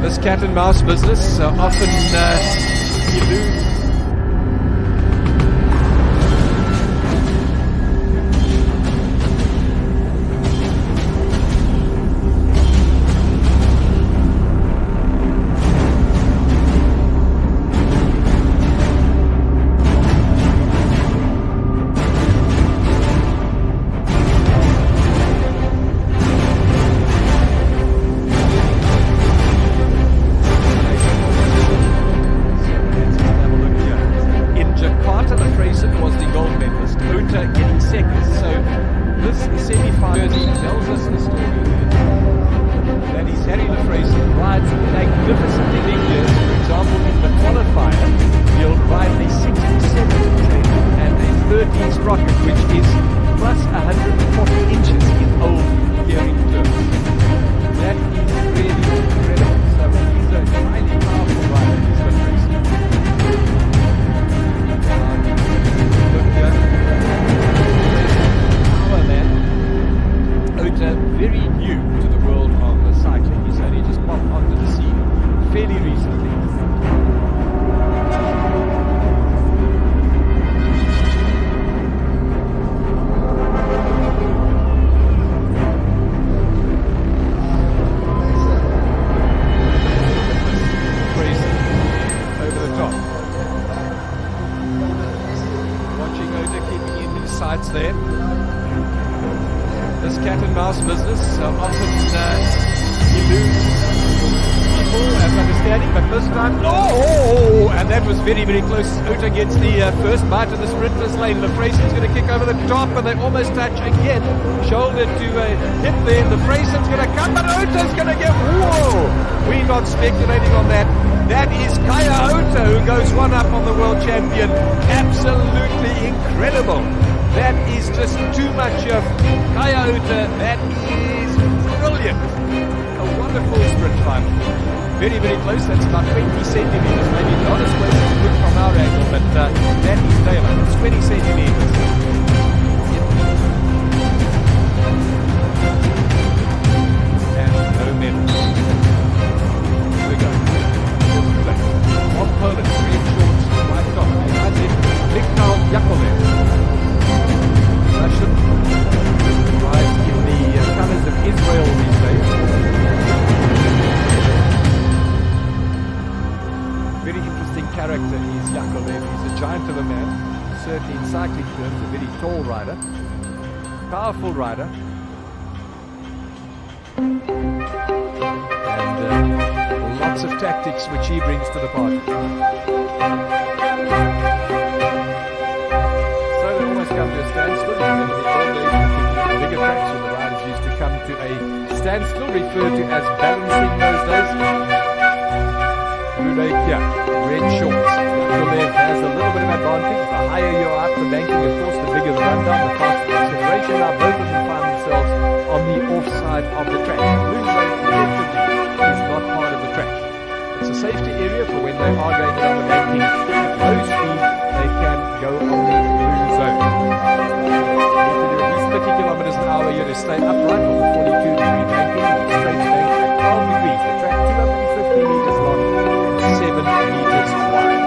This cat and mouse business often eludes. There. This cat and mouse business often eludes people as understanding, but this time, oh, and that was very, very close. Uta gets the first bite of the sprinters lane. Lefrayson's going to kick over the top, and they almost touch again. Shoulder to hit there. Lefrayson's going to come, but Uta's going to get, whoa! We're not speculating on that. That is Caire who goes one up on the world champion. Absolutely incredible. That is just too much of Caire. That is brilliant. A wonderful sprint final. Very, very close. That's about 20 centimeters. Maybe not as close as it looked from our angle, but that is daylight. It's 20 centimeters. And no medals. Here we go. On Poland, red shorts, white top. Behind it, Mikhail Yakolev. Russian, rides in the colors of Israel these days. Very interesting character is Yakolev. He's a giant of a man, certainly in cycling terms, a very tall rider, powerful rider, and lots of tactics which he brings to the party. Come to a standstill. Remember the old days, the bigger tracks where the riders used to come to a standstill, referred to as balancing those days. Rudolph, red shorts. Yakolev has a little bit of advantage. The higher you're up the banking, of course, the bigger the rundown, the faster the acceleration. Now both of them find themselves on the offside of the track. Rudolph effectively is not part of the track. It's a safety area for when they are going down the banking at low speed. They can go on the blue zone. At least 30 kilometers an hour, you have to stay upright on the 42-degree banking, straight bank at 12 degrees. The track 250 meters long and 7 meters wide.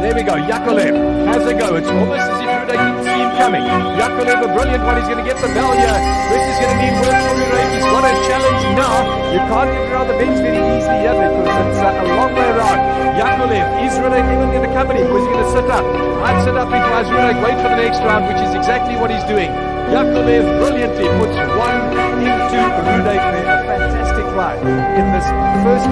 There we go. Yakolev has a go. It's almost as if Rude didn't see him coming. Yakolev, a brilliant one. He's going to get the bell here. This is going to need work for Rude. He's got a challenge now. You can't get around the bench very easily here because it's a long way around. Yakolev, is Rude even going to come in? Or is he going to sit up? I'd sit up because Rude wait for the next round, which is exactly what he's doing. Yakolev brilliantly puts one into Rude there. A fantastic ride in this first.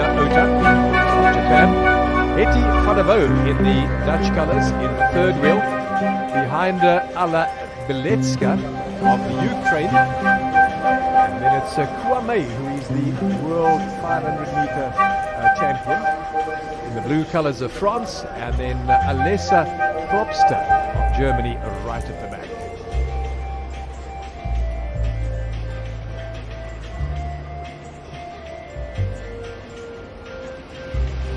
Ota from Japan. Hetty van der Wouw in the Dutch colours in the third wheel. Behind Alla Beletska of the Ukraine. And then it's Kwame, who is the world 500-meter champion. In the blue colours of France. And then Alessa Propster of Germany right at the back.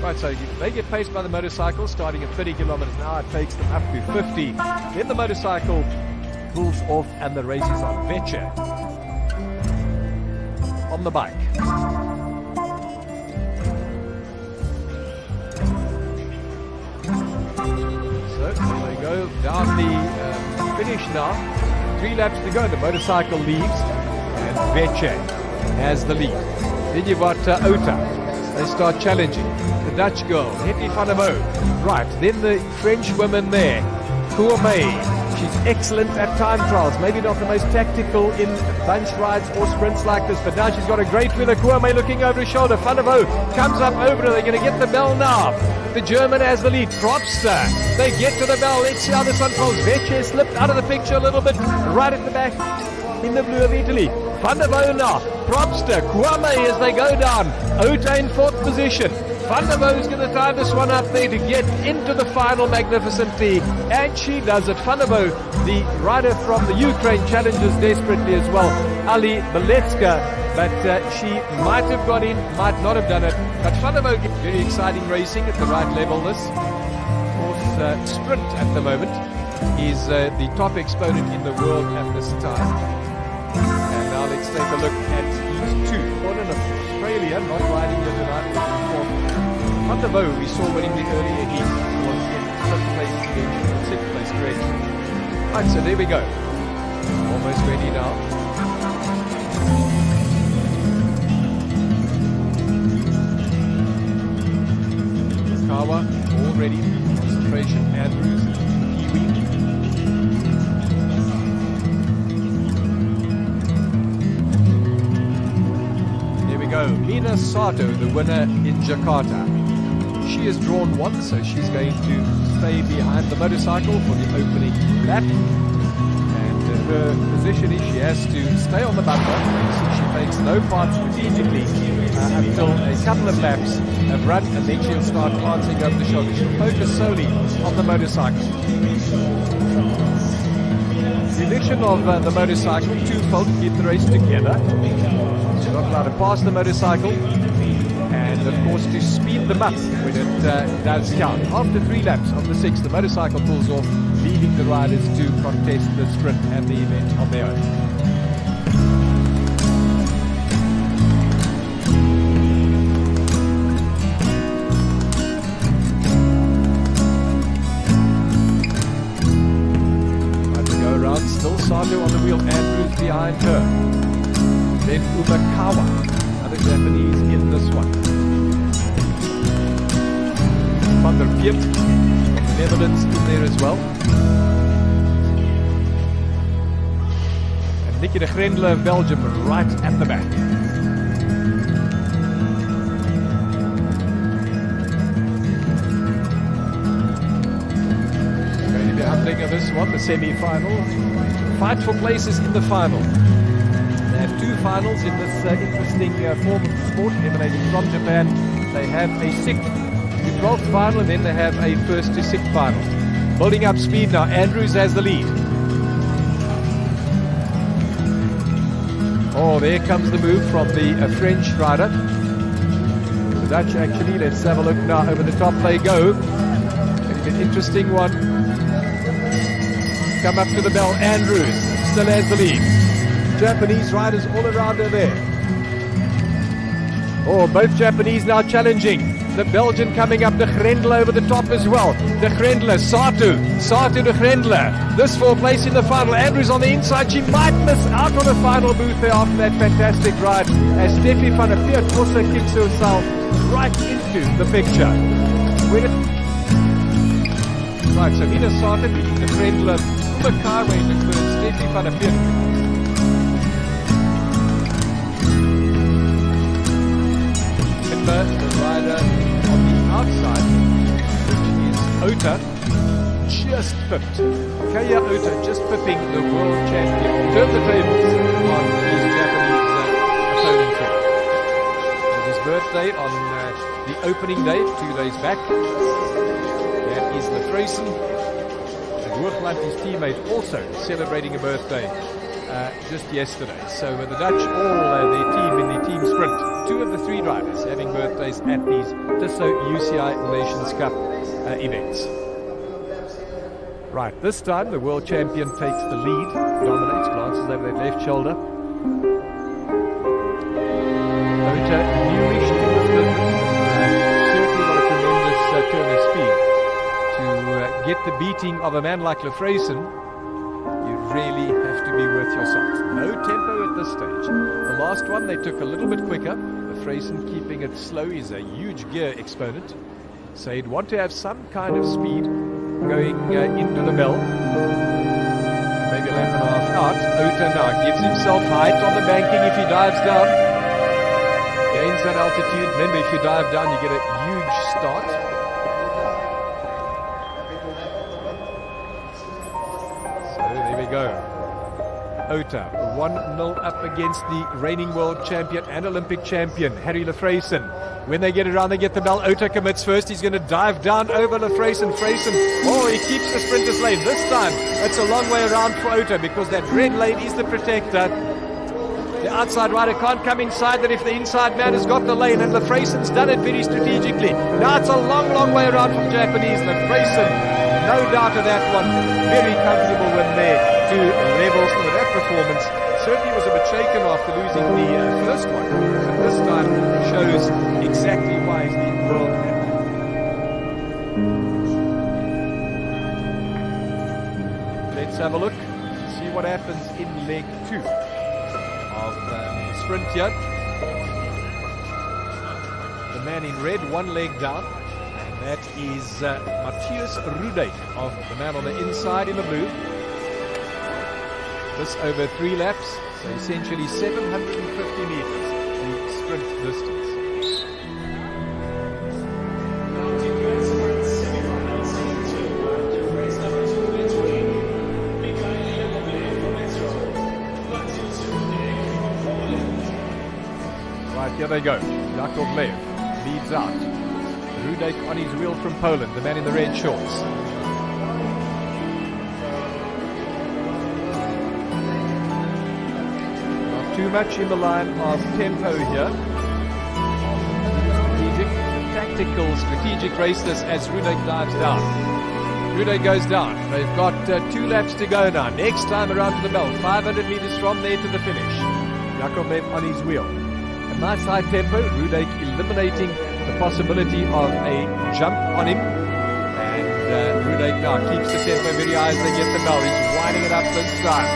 Right, so they get paced by the motorcycle starting at 30 kilometers an hour. It takes them up to 50. Then the motorcycle pulls off and the race is on. Vetcher on the bike. So they go down the finish now. 3 laps to go. The motorcycle leaves and Vetcher has the lead. Then you've got Ota. They start challenging. The Dutch girl, Hetty van der Wouw. Right, then the French woman there, Courmay. She's excellent at time trials. Maybe not the most tactical in bunch rides or sprints like this, but now she's got a great winner. Courmay looking over his shoulder. Van der Wouw comes up over her. They're going to get the bell now. The German has the lead. Propster. They get to the bell. Let's see how this unfolds. Vetcher slipped out of the picture a little bit. Right at the back in the blue of Italy. Van der Wouw now. Propster. Kwame as they go down. Ota in 4th position. Van der Wouw is going to tie this one up there to get into the final magnificently. And she does it. Van der Wouw, the rider from the Ukraine, challenges desperately as well. Ali Beletska, but she might have got in, might not have done it. But Van der Wouw, very exciting racing at the right level. This, of course, sprint at the moment is the top exponent in the world at this time. And now let's take a look at these two. One in Australia, not riding here tonight. Van der Wouw, we saw winning the earlier heat, was in 5th place, 6th place, great. Right, so there we go. Almost ready now. Kawa, all ready. Concentration, Andrews, Kiwi. Mina Sato, the winner in Jakarta. She has drawn 1, so she's going to stay behind the motorcycle for the opening lap. And her position is she has to stay on the bumper. She takes no part strategically until a couple of laps have run, and then she'll start glancing over the shoulder. She'll focus solely on the motorcycle. The addition of the motorcycle, twofold, to keep the race together. You're not allowed to pass the motorcycle, and of course to speed them up when it does count. After 3 laps of the 6th, the motorcycle pulls off, leaving the riders to contest the sprint and the event on their own. Right, we go around, still Sato on the wheel, Andrews behind her. Then Umakawa, another Japanese in this one. Van der Piet from the Netherlands in there as well. And Nicky de Grendler of Belgium right at the back. Going to be handling of this one, the semi-final. Fight for places in the final. They have 2 finals in this interesting form of sport emanating from Japan. They have a 6th to 12th final, and then they have a 1st to 6th final. Building up speed now. Andrews has the lead. Oh, there comes the move from the French rider. The Dutch actually, let's have a look now. Over the top they go. An interesting one. Come up to the bell. Andrews still has the lead. Japanese riders all around her there. Oh, both Japanese now challenging. The Belgian coming up, de Grendler over the top as well. De Grendler, Sato de Grendler. This for a place in the final. Andrews on the inside. She might miss out on the final booth there after that fantastic ride, as Steffi van der Peert also kicks herself right into the picture. Right, so Mina Sato, de Grendler, Caire in the third, Steffi van der Peert. The outside, which is Ota, just pipped. Caire Ota just pipping the world champion. Turn the tables on his Japanese opponent here. It was his birthday on the opening day, 2 days back. That is Lefrayson. Woerland, his teammate, also celebrating a birthday just yesterday. So the Dutch, all their team in the team sprint, 2 of the 3 drivers having birthdays at these Tissot UCI Nations Cup events. Right, this time the world champion takes the lead, dominates, glances over that left shoulder. Ota, newish in this business, certainly got a tremendous turn of speed. To get the beating of a man like Lefrayson, you really have to be worth your salt. No tempo at this stage. The last one they took a little bit quicker. Lefrayson keeping it slow is a huge gear exponent. So you'd want to have some kind of speed going into the bell. Maybe a lap and a half out. Ota now gives himself height on the banking if he dives down. Gains that altitude. Remember, if you dive down, you get a huge start. Go. Ota 1-0 up against the reigning world champion and Olympic champion Harry Lefrayson. When they get around, they get the bell. Ota commits first. He's going to dive down over Lefrayson. Oh, he keeps the sprinter's lane. This time it's a long way around for Ota because that red lane is the protector. The outside rider can't come inside that if the inside man has got the lane, and Lefrayson's done it very strategically. Now it's a long way around from Japanese. Lefrayson, no doubt of that one, very comfortable win there. 2 levels for that performance. Certainly was a bit shaken after losing the first one, but this time shows exactly why he's the world champion. Let's have a look, see what happens in leg 2 of the sprint here. The man in red, 1 leg down, and that is Matthias Rudijk, of the man on the inside in the blue. This over 3 laps, so essentially 750 meters, the sprint distance. Right, here they go. Yakovlev leads out. Rudijk on his wheel from Poland, the man in the red shorts. Too much in the line of tempo here. Strategic races as Rudijk dives down. Rudijk goes down. They've got 2 laps to go now. Next time around to the bell, 500 meters from there to the finish. Yakovlev on his wheel. A nice high tempo. Rudijk eliminating the possibility of a jump on him. And Rudijk now keeps the tempo very high as they get the bell. He's winding it up this time.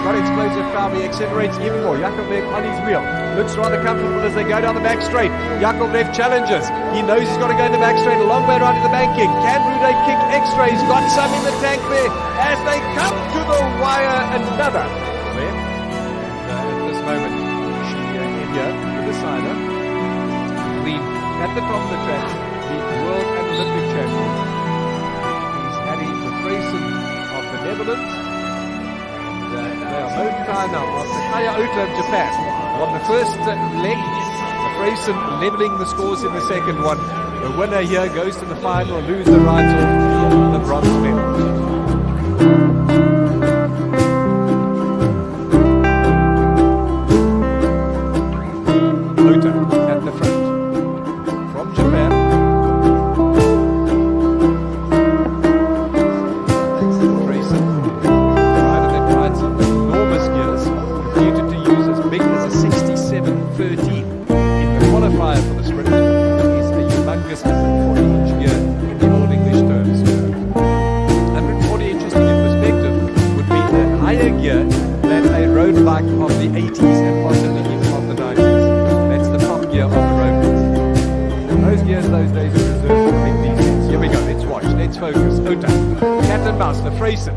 Got explosive power, he accelerates even more. Yakovlev on his wheel. Looks rather comfortable as they go down the back straight. Yakovlev challenges. He knows he's got to go in the back straight, a long way around to the banking. Can Rudijk kick extra? He's got some in the tank there as they come to the wire. Another. And at this moment, she here, the decider, between at the top of the track, the world and Olympic champion. He's Harry Lefrayson of the Netherlands. They are both tied now after Caire Ota of Japan won the first leg. Lefrayson leveling the scores in the second one. The winner here goes to the final, lose the rights of the bronze medal. At the front from Japan. Lefrayson, rider that rides enormous gears, computed to use as big as a 6713 in the qualifier for the sprint. Is a humongous 140-inch gear in the Old English terms. 140 inches, to give perspective, would be a higher gear than a road bike of the 80s and possibly even of the 90s. Of the road. Those gears those days were reserved for big defense. Here we go, let's watch, let's focus. Ota, cat and mouse, Lefrayson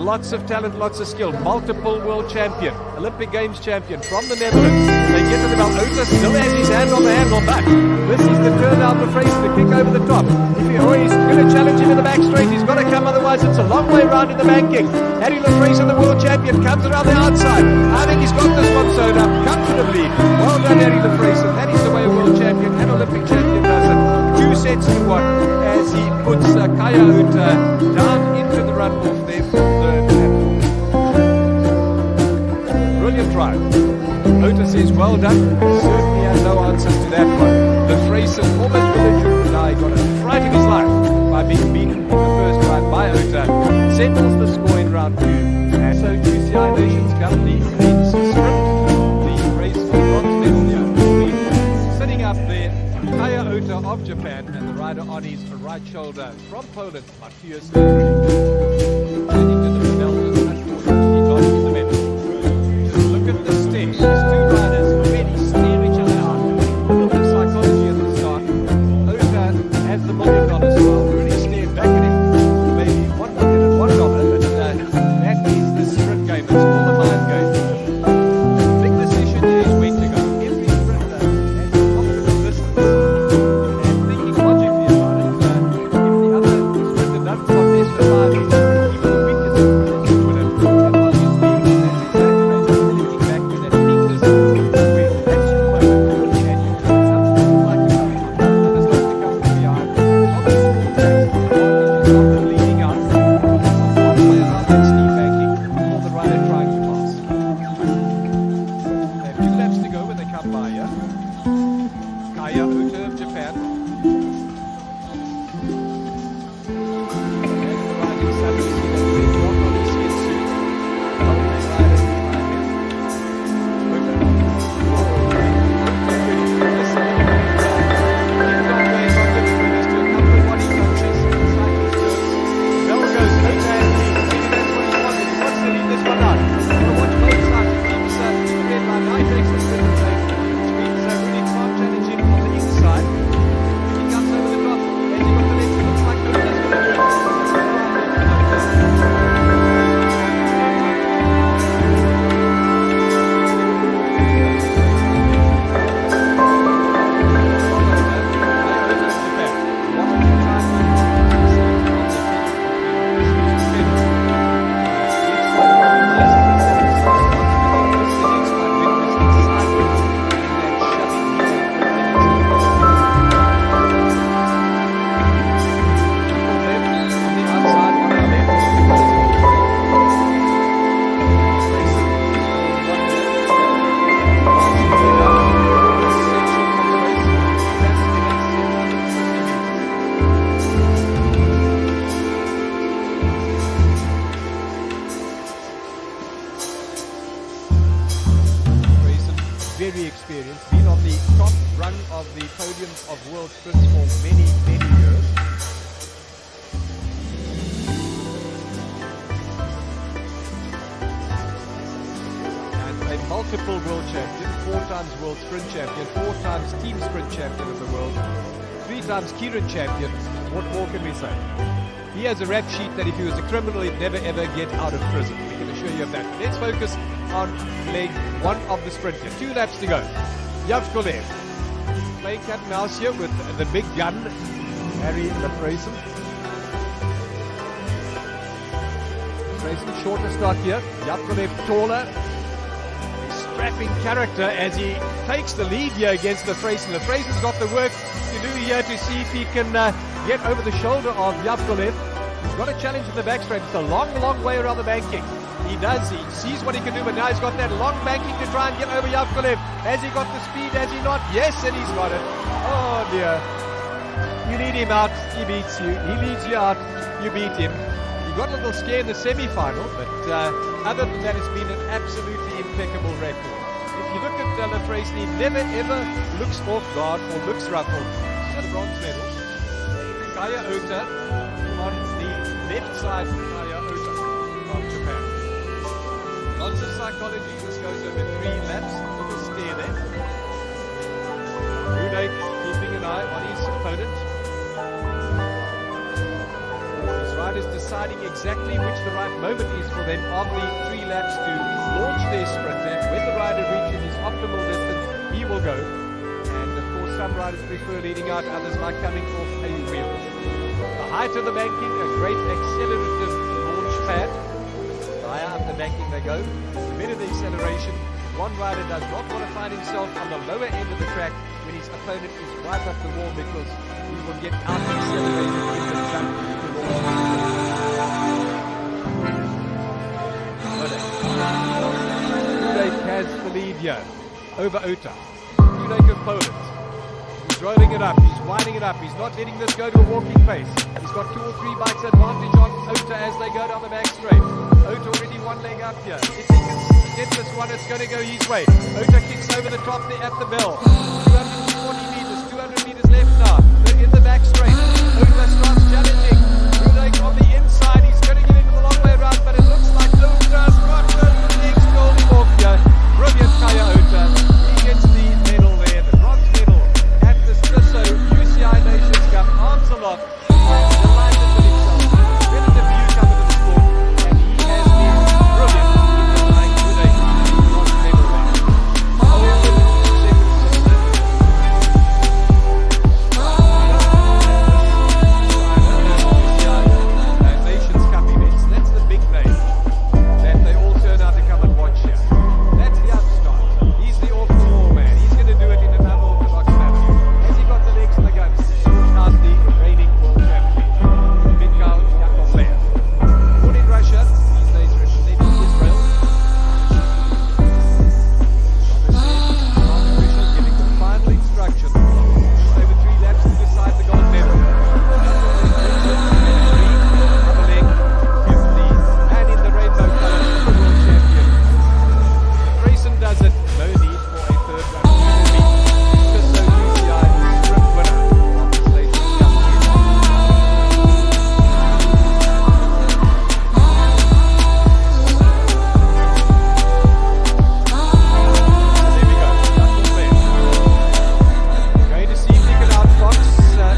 lots of talent, lots of skill. Multiple world champion, Olympic Games champion from the Netherlands. They get to the belt. Ota still has his hand on the handle, but this is the turn down the race, the kick over the top. He's going to challenge him in the back straight. He's got to come, otherwise it's a long way around in the banking. Harry Lafraison, the world champion, comes around the outside. I think he's got this one sewn up comfortably. Well done, Harry Lafraison. That is the way a world champion and Olympic champion does it. 2 sets to 1 as he puts Caire down into the run off there for third. Brilliant drive. Ota says, well done. Certainly has no answers to that one. Lafraison almost belligerent. Now he got a fright of his life by being beaten in the first round by Ota. Settles the score in round 2. And so UCI Nations Cup, the men's sprint, the race for bronze medal here. Sitting up there, Caire Ota of Japan, and the rider on his right shoulder from Poland, Matthias. Changing to the belt, unfortunately not in the medal. Just look at the stare. These 2 riders really stare each other out. A little bit of psychology at the start. Ota has the $1 million well, really stared back at him. Maybe $1 million and $1, but that is the sprint game. It's all the mind game. Big decision is when to go. Every sprinter has a confident distance and thinking logically about it. If the other sprinter doesn't contest for 5 minutes, even the weakest sprinter can win it. And obviously, that's exaggerated thinking back to that peak distance where that's your moment. And you can something like to come in, others like to come from behind. Obviously, that's the advantage of the leading out. One way around that steep banking, or the rider trying to pass. They have 2 laps to go when they come by here. Caire Ota of Japan. And the riding suddenly see that big rock on his head soon. Well, they ride it behind him. Ota. Listen. Keeps on going, not giving winners to a couple of body punches. Cycle turns. Bell goes, Ota has lead. Maybe that's what he wanted. He wants to lead this one out. Got to watch both sides. He keeps the red line. Now he takes the spin and takes. Which means Ruminy can't challenge him on the inside. He comes over the top. Has he got the left? It looks like Ota's going to do it. Very experienced, been on the top rung of the podiums of world sprints for many, many years. And a multiple world champion, 4 times world sprint champion, 4 times team sprint champion of the world, 3 times Keirin champion. What more can we say? He has a rap sheet that if he was a criminal, he'd never ever get out of prison. We can assure you of that. Let's focus on leg 1 of the sprint here. 2 laps to go. Yavkolev playing cat and mouse here with the big gun, Harry Lafraison. Lafraison shorter start here. Yavkolev taller. A strapping character as he takes the lead here against Lafraison. Lafraison's got the work to do here to see if he can get over the shoulder of Yavkolev. He's got a challenge in the back straight. It's a long, long way around the banking. He does. He sees what he can do, but now he's got that long banking to try and get over Yavkolev. Has he got the speed? Has he not? Yes, and he's got it. Oh, dear. You lead him out, he beats you. He leads you out, you beat him. He got a little scare in the semi-final, but other than that, it's been an absolutely impeccable record. If you look at Lafraison, he never, ever looks off guard or looks ruffled. Just bronze medal. Caire Ota on the left side. Caire Ota of Japan. Lots of psychology. This goes over 3 laps. A little stare there. Ruminy keeping an eye on his opponent. He's right riders deciding exactly which the right moment is for them on the 3 laps to launch their sprint. And when the rider reaches his optimal distance, he will go. And of course, some riders prefer leading out, others like coming off a wheel. The height of the banking, a great accelerative launch pad. The higher up the banking they go, the better the acceleration. One rider does not want to find himself on the lower end of the track when his opponent is right up the wall, because he will get out accelerated in the jump to launch. Rudek has the lead here over Ota. Rudek of Poland. He's rolling it up, he's winding it up, he's not letting this go to a walking pace. He's got 2 or 3 bikes advantage on Ota as they go down the back straight. Ota already 1 leg up here. If he can get this one, it's going to go his way. Ota kicks over the top there at the bell. 240 meters, 200 meters left now. They're in the back straight. Ota starts challenging. Rudek on the inside, he's going to get into the long way around, but it looks like Ota's got the next holding off here. Brilliant Caire Ota. He gets the medal there, the bronze medal at the Swisso UCI Nations Cup. Arms aloft. Delighted with himself. Relative newcomer to the sport, and he has been brilliant in denying Rudek the bronze medal there. Nations Cup events, that's the big name that they all turn out to come and watch here. That's the upstart. He's the off-the-wall man. He's going to do it in an unorthodox manner. Has he got the legs and the guns? Out the reigning world champion, Mikhail Yakovlev. Born in Russia, these days representing Israel. Officials giving the final instruction. Just over 3 laps to decide the gold medal. Another leg with the man in the rainbow color, the world champion. Grayson does it. No need for a third run. Just so UCI sprint winner of this Nations Cup. There we go. Going to see if he can outfox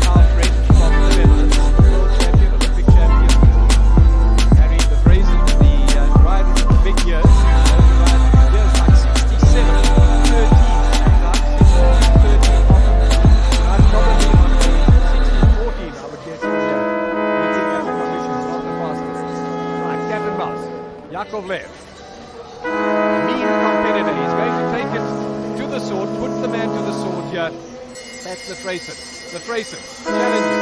our friend from the Netherlands, world champion, Olympic champion. Harry the Brazen, the rider of the big years. Years like 67, 13, about 16, 13 on him. And probably on the 16, 14, I would guess. Looking at the conditions, not the fastest. Right, cat and mouse. Yakovlev. Mean competitor. He's going to take it to the sword, put the man to the sword here. That's the Freyson. The Freyson challenges.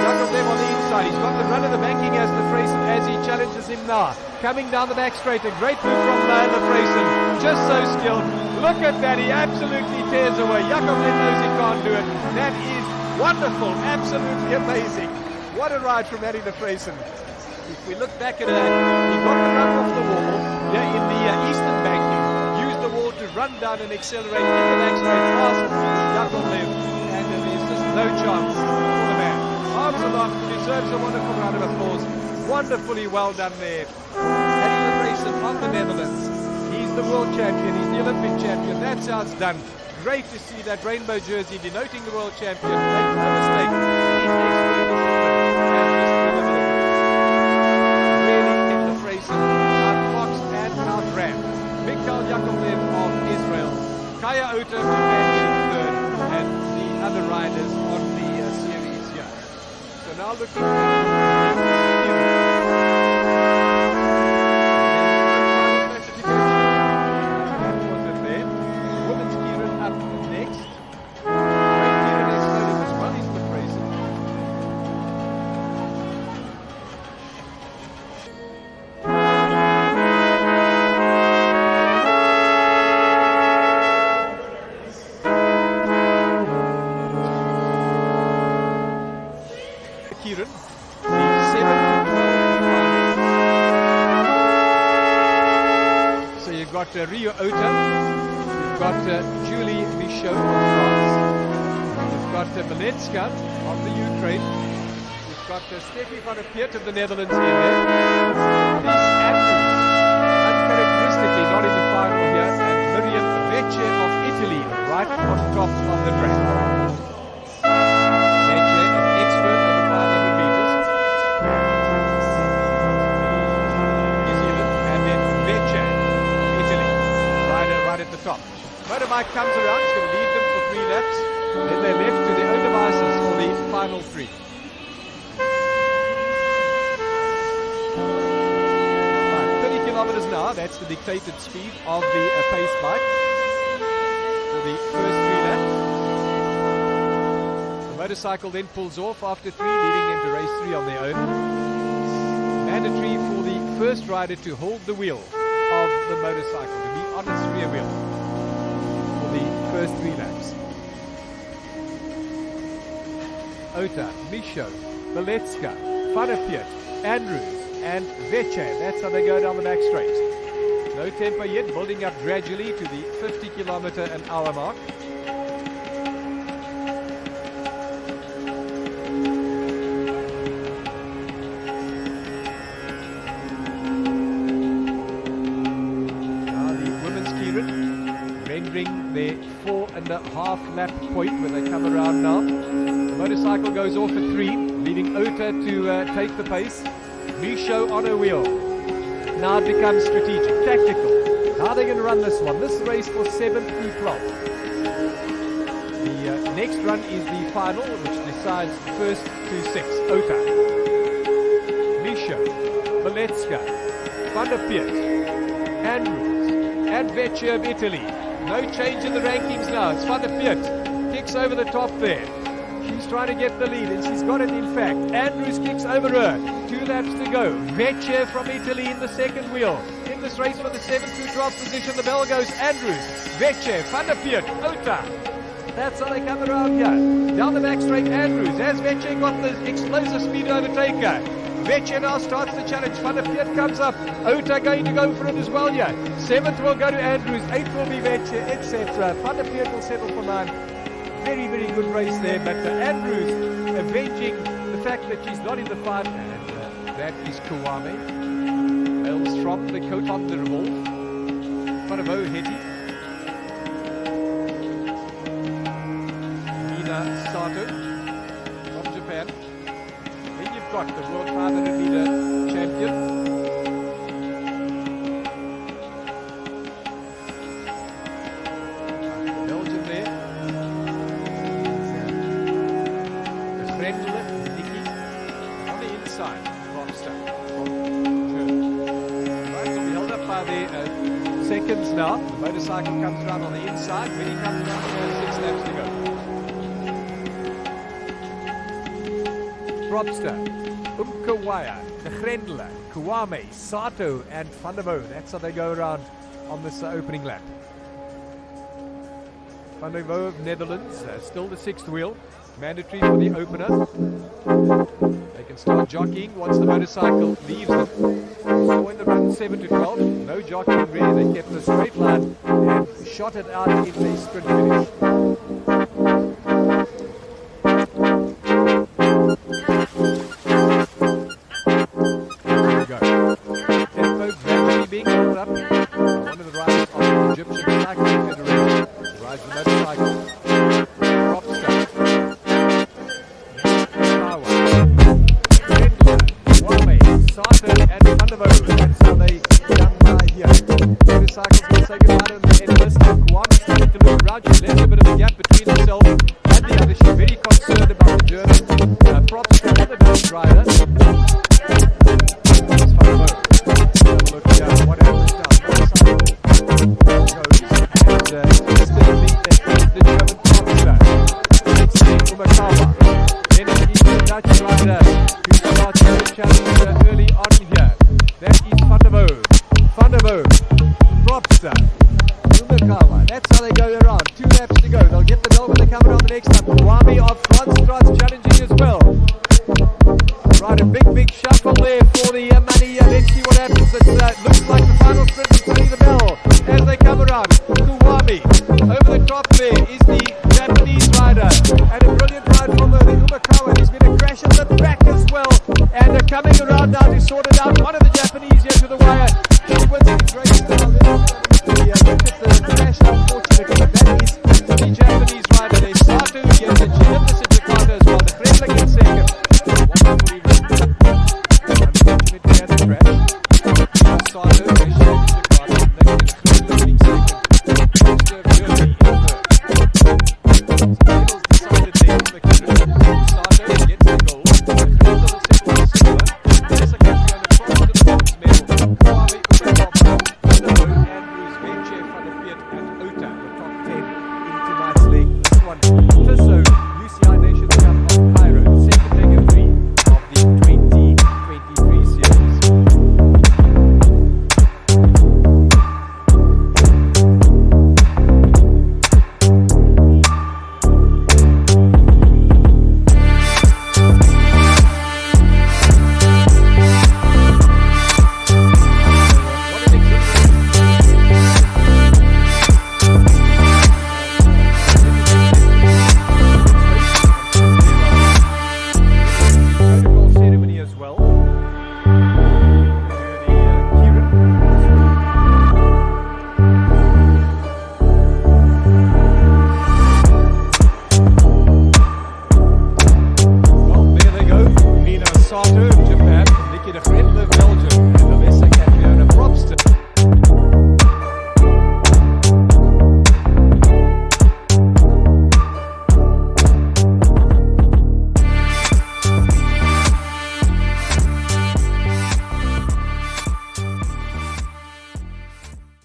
Yakovlev on the inside. He's got the run of the banking as the Freyson as he challenges him now. Coming down the back straight. A great move from the Freyson. Just so skilled. Look at that. He absolutely tears away. Yakovlev knows he can't do it. That is wonderful. Absolutely amazing. What a ride from Harry the Freyson. If we look back at that, he got the run off the wall there in the eastern banking. Used the wall to run down and accelerate in the back straight past Yakovlev. And there's just no chance for the man. Arms aloft, deserves a wonderful round of applause. Wonderfully well done there. Harry the Freyson of the Netherlands. He's the world champion, he's the Olympic champion. That's how it's done. Great to see that rainbow jersey denoting the world champion. Make no mistake, he's expert discipline and just delivered it. Really hit the Freyson, outfoxed and outran. Mikhail Yakovlev of Israel. Caire Ota who finished third, and the other riders on the series here. So now looking at that was it there. Women's Keirin up next. Keirin is slowly as well as the Freyson. Keirin, the 7th to 12 So you've got Rio Ota, you've got Julie Michaud of France, you've got Beletska of the Ukraine, you've got Steffi van der Peert of the Netherlands in there. These athletes, uncharacteristically not in the final here, and Miriam Vecce of Italy right on top of the track. Vecce, an expert over 500 meters. final 3. Right, 30 kilometers an hour, that's the dictated speed of the pace bike for the first 3 laps. The motorcycle then pulls off after 3, leading into race 3 on their own. Mandatory for the first rider to hold the wheel of the motorcycle, to be on its rear wheel for the first 3 laps. Ota, Misho, Beletska, Van der Piet, Andrews and Veche. That's how they go down the back straight. No tempo yet, building up gradually to the 50 kilometer an hour mark. Now the women's Keirin rendering their 4.5 lap point when they come around now. The motorcycle goes off at 3, leading Ota to take the pace. Misho on a wheel. Now it becomes strategic, tactical. How are they going to run this one? This race for 7th through 12th. The next run is the final, which decides 1st to 6th. Ota, Misho, Beletska, Van der Piet, Andrews, and Veche of Italy. No change in the rankings now. It's Van der Piet. Kicks over the top there. She's trying to get the lead, and she's got it in fact. Andrews kicks over her. 2 laps to go. Veche from Italy in the second wheel. In this race for the 7th to 12th position, the bell goes. Andrews, Veche, Van der Piet, Ota. That's how they come around here. Down the back straight, Andrews. Has Veche got the explosive speed to overtake her? Veche now starts the challenge. Van der Piet comes up. Ota going to go for it as well here. 7th will go to Andrews. 8th will be Veche, etc. Van der Piet will settle for 9. Very, very good race there, but Andrews avenging the fact that she's not in the fight, and that is Kawame. Hails from the Koton de Revolve. Faravo Hetty. Nina Sato from Japan. Then you've got the World 500 meter champion. Belgium there. On the inside, Robster from Germany. Right, so we held up by the seconds now. The motorcycle comes around on the inside. When he comes around, 6 laps to go. Robster, Umkawaya, the Grendler, Kawame, Sato, and Van der Vo. That's how they go around on this opening lap. Van der Vo of Netherlands, still the 6th wheel. Mandatory for the opener. They can start jockeying once the motorcycle leaves them. So in the run 7 to 12, no jockeying really. They kept the straight line and shot it out in the sprint finish. There we go. Tempo gradually being built up. One of the riders of the Egyptian Cycling Federation rides the motorcycle. Sato and Van der Vo. That's how they come by here. Motorcycles will say goodbye to the end list. Kawame started to look around. She left a bit of a gap between herself and the other. She's very concerned about the German. Props to the best rider. There's Van der Vo. Look what happens now. Motorcycle goes. And instantly they beat the German popular. It's the Umakawa. Then it is the Dutch rider who starts to challenge early on here. That is Van der Vo. Van der Vo. Propster. Umakawa. That's how they go around. 2 laps to go. They'll get the bell when they come around the next lap. Kawame of France starts challenging as well. Right, a big shuffle there for the money. Let's see what happens. It looks like the final sprint is ringing the bell as they come around. Kawame. Over the top there is the Japanese rider. And a brilliant ride from the Umakawa. There's been a crash at the back as well. And they're coming around now to sort it out. One of the